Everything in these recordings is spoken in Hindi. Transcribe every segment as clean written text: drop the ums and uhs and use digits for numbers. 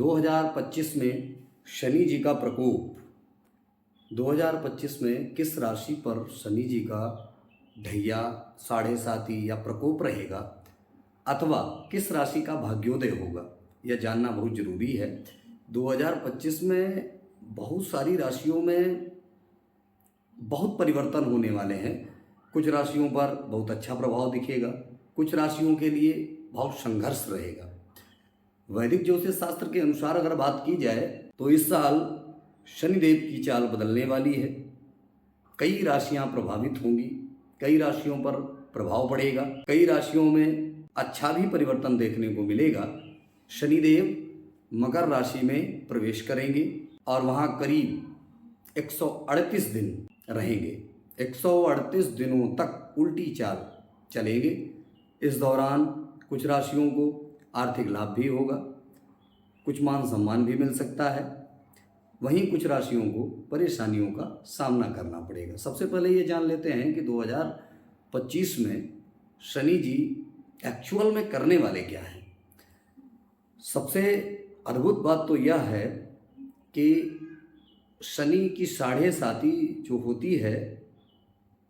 2025 में शनि जी का प्रकोप 2025 में किस राशि पर शनि जी का ढैया, साढ़े साती या प्रकोप रहेगा अथवा किस राशि का भाग्योदय होगा, यह जानना बहुत जरूरी है। 2025 में बहुत सारी राशियों में बहुत परिवर्तन होने वाले हैं। कुछ राशियों पर बहुत अच्छा प्रभाव दिखेगा, कुछ राशियों के लिए बहुत संघर्ष रहेगा। वैदिक ज्योतिष शास्त्र के अनुसार अगर बात की जाए तो इस साल शनिदेव की चाल बदलने वाली है। कई राशियां प्रभावित होंगी, कई राशियों पर प्रभाव पड़ेगा, कई राशियों में अच्छा भी परिवर्तन देखने को मिलेगा। शनिदेव मकर राशि में प्रवेश करेंगे और वहां करीब 138 दिन रहेंगे। 138 दिनों तक उल्टी चाल चलेंगे। इस दौरान कुछ राशियों को आर्थिक लाभ भी होगा, कुछ मान सम्मान भी मिल सकता है, वहीं कुछ राशियों को परेशानियों का सामना करना पड़ेगा। सबसे पहले ये जान लेते हैं कि 2025 में शनि जी एक्चुअल में करने वाले क्या हैं। सबसे अद्भुत बात तो यह है कि शनि की साढ़े साती जो होती है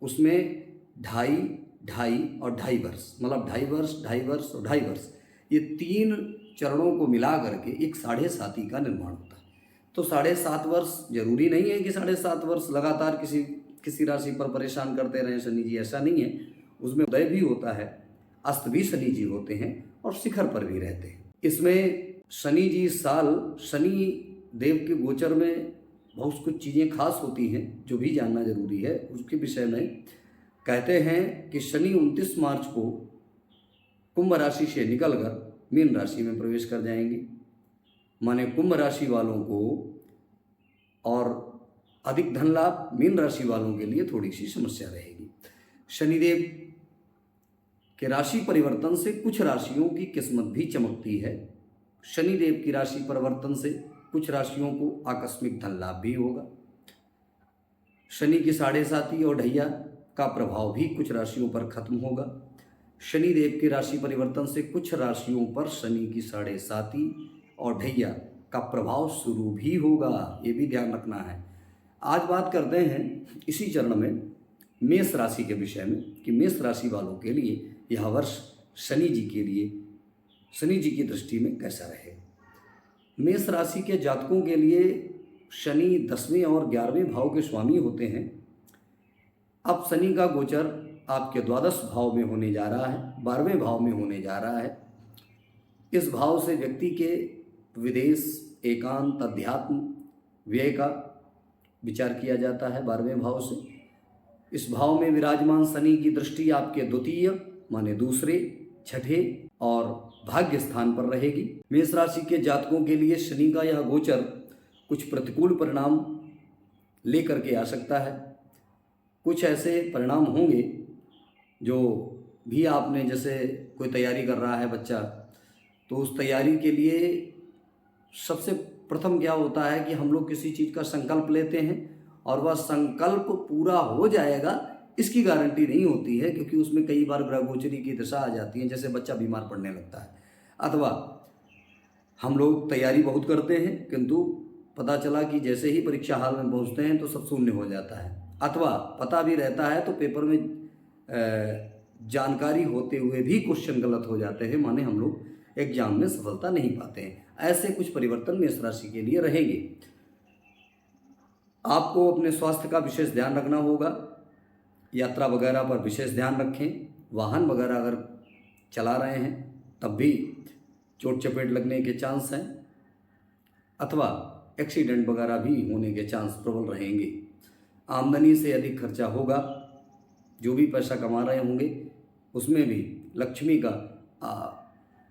उसमें ढाई और ढाई वर्ष, मतलब ढाई वर्ष और ढाई वर्ष, ये 3 चरणों को मिला करके एक साढ़े साती का निर्माण होता है। तो 7.5 वर्ष जरूरी नहीं है कि 7.5 वर्ष लगातार किसी राशि पर परेशान करते रहें शनि जी, ऐसा नहीं है। उसमें उदय भी होता है, अस्त भी शनि जी होते हैं और शिखर पर भी रहते हैं। इसमें शनि जी साल शनि देव के गोचर में बहुत कुछ चीज़ें खास होती हैं जो भी जानना जरूरी है। उसके विषय में कहते हैं कि शनि 29 मार्च को कुंभ राशि से निकलकर मीन राशि में प्रवेश कर जाएंगे। माने कुंभ राशि वालों को और अधिक धन लाभ, मीन राशि वालों के लिए थोड़ी सी समस्या रहेगी। शनिदेव के राशि परिवर्तन से कुछ राशियों की किस्मत भी चमकती है। शनिदेव की राशि परिवर्तन से कुछ राशियों को आकस्मिक धन लाभ भी होगा। शनि की साढ़े साती और ढैया का प्रभाव भी कुछ राशियों पर खत्म होगा। शनिदेव की राशि परिवर्तन से कुछ राशियों पर शनि की साढ़े साती और ढैया का प्रभाव शुरू भी होगा, ये भी ध्यान रखना है। आज बात करते हैं इसी चरण में मेष राशि के विषय में कि मेष राशि वालों के लिए यह वर्ष शनि जी के लिए, शनि जी की दृष्टि में कैसा रहे। मेष राशि के जातकों के लिए शनि 10वें और 11वें भाव के स्वामी होते हैं। अब शनि का गोचर आपके द्वादश भाव में होने जा रहा है, 12वें भाव में होने जा रहा है। इस भाव से व्यक्ति के विदेश, एकांत, अध्यात्म, व्यय का विचार किया जाता है 12वें भाव से। इस भाव में विराजमान शनि की दृष्टि आपके द्वितीय माने दूसरे, छठे और भाग्य स्थान पर रहेगी। मेष राशि के जातकों के लिए शनि का यह गोचर कुछ प्रतिकूल परिणाम लेकर के आ सकता है। कुछ ऐसे परिणाम होंगे जो भी आपने, जैसे कोई तैयारी कर रहा है बच्चा, तो उस तैयारी के लिए सबसे प्रथम क्या होता है कि हम लोग किसी चीज़ का संकल्प लेते हैं और वह संकल्प पूरा हो जाएगा इसकी गारंटी नहीं होती है, क्योंकि उसमें कई बार ग्रह गोचरी की दशा आ जाती है। जैसे बच्चा बीमार पड़ने लगता है, अथवा हम लोग तैयारी बहुत करते हैं किंतु पता चला कि जैसे ही परीक्षा हाल में पहुंचते हैं तो सब शून्य हो जाता है, अथवा पता भी रहता है तो पेपर में जानकारी होते हुए भी क्वेश्चन गलत हो जाते हैं, माने हम लोग एग्जाम में सफलता नहीं पाते हैं। ऐसे कुछ परिवर्तन मेष राशि के लिए रहेंगे। आपको अपने स्वास्थ्य का विशेष ध्यान रखना होगा। यात्रा वगैरह पर विशेष ध्यान रखें। वाहन वगैरह अगर चला रहे हैं तब भी चोट चपेट लगने के चांस हैं, अथवा एक्सीडेंट वगैरह भी होने के चांस प्रबल रहेंगे। आमदनी से अधिक खर्चा होगा। जो भी पैसा कमा रहे होंगे उसमें भी लक्ष्मी का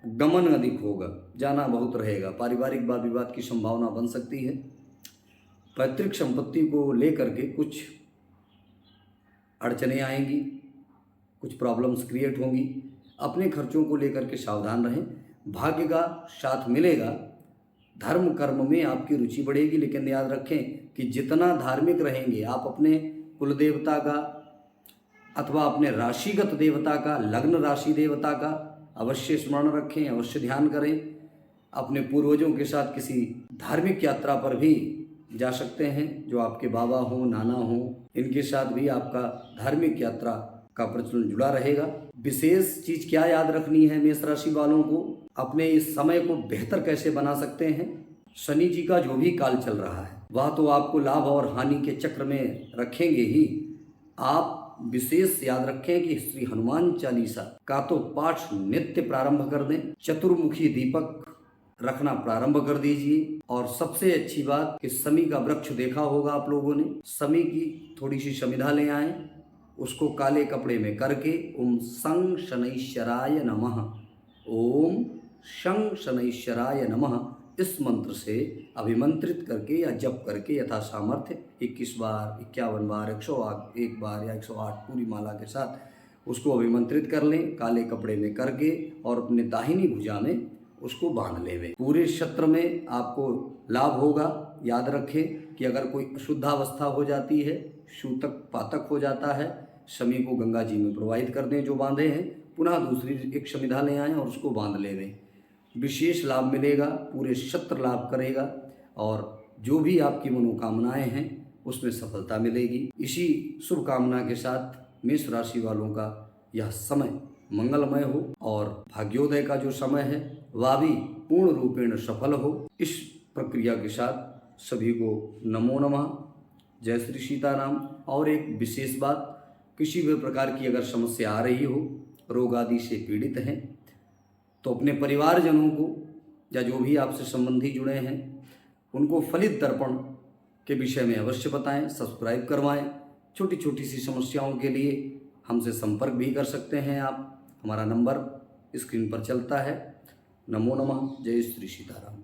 गमन अधिक होगा, जाना बहुत रहेगा। पारिवारिक वाद विवाद की संभावना बन सकती है। पैतृक संपत्ति को लेकर के कुछ अड़चनें आएंगी, कुछ प्रॉब्लम्स क्रिएट होंगी। अपने खर्चों को लेकर के सावधान रहें। भाग्य का साथ मिलेगा। धर्म कर्म में आपकी रुचि बढ़ेगी, लेकिन याद रखें कि जितना धार्मिक रहेंगे आप अपने कुल देवता का अथवा अपने राशिगत देवता का, लग्न राशि देवता का अवश्य स्मरण रखें, अवश्य ध्यान करें। अपने पूर्वजों के साथ किसी धार्मिक यात्रा पर भी जा सकते हैं। जो आपके बाबा हों, नाना हों, इनके साथ भी आपका धार्मिक यात्रा का प्रचलन जुड़ा रहेगा। विशेष चीज क्या याद रखनी है मेष राशि वालों को, अपने इस समय को बेहतर कैसे बना सकते हैं। शनि जी का जो भी काल चल रहा है वह तो आपको लाभ और हानि के चक्र में रखेंगे ही। आप विशेष याद रखें कि श्री हनुमान चालीसा का तो पाठ नित्य प्रारंभ कर दें, चतुर्मुखी दीपक रखना प्रारंभ कर दीजिए। और सबसे अच्छी बात कि शमी का वृक्ष देखा होगा आप लोगों ने, शमी की थोड़ी सी समिधा ले आए, उसको काले कपड़े में करके ओम शं शनैश्चराय नमः, ओम शं शनैश्चराय नमः इस मंत्र से अभिमंत्रित करके या जप करके यथा सामर्थ्य 21 बार, 51 बार, 101 बार या 108 पूरी माला के साथ उसको अभिमंत्रित कर लें काले कपड़े में करके, और अपने दाहिनी भुजा में उसको बांध लें। पूरे क्षेत्र में आपको लाभ होगा। याद रखें कि अगर कोई अशुद्धावस्था हो जाती है, सूतक पातक हो जाता है, शमी को गंगा जी में प्रवाहित कर दें जो बांधे हैं, पुनः दूसरी एक समिधा ले आएँ और उसको बांध लें। विशेष लाभ मिलेगा, पूरे क्षेत्र लाभ करेगा और जो भी आपकी मनोकामनाएं हैं उसमें सफलता मिलेगी। इसी शुभ कामना के साथ मेष राशि वालों का यह समय मंगलमय हो और भाग्योदय का जो समय है वह भी पूर्ण रूपेण सफल हो। इस प्रक्रिया के साथ सभी को नमो नमः, जय श्री सीताराम। और एक विशेष बात, किसी भी प्रकार की अगर समस्या आ रही हो, रोग आदि से पीड़ित हैं, तो अपने परिवारजनों को या जो भी आपसे संबंधी जुड़े हैं उनको फलित दर्पण के विषय में अवश्य बताएं, सब्सक्राइब करवाएं। छोटी छोटी सी समस्याओं के लिए हमसे संपर्क भी कर सकते हैं आप, हमारा नंबर स्क्रीन पर चलता है। नमो नमः, जय श्री सीताराम।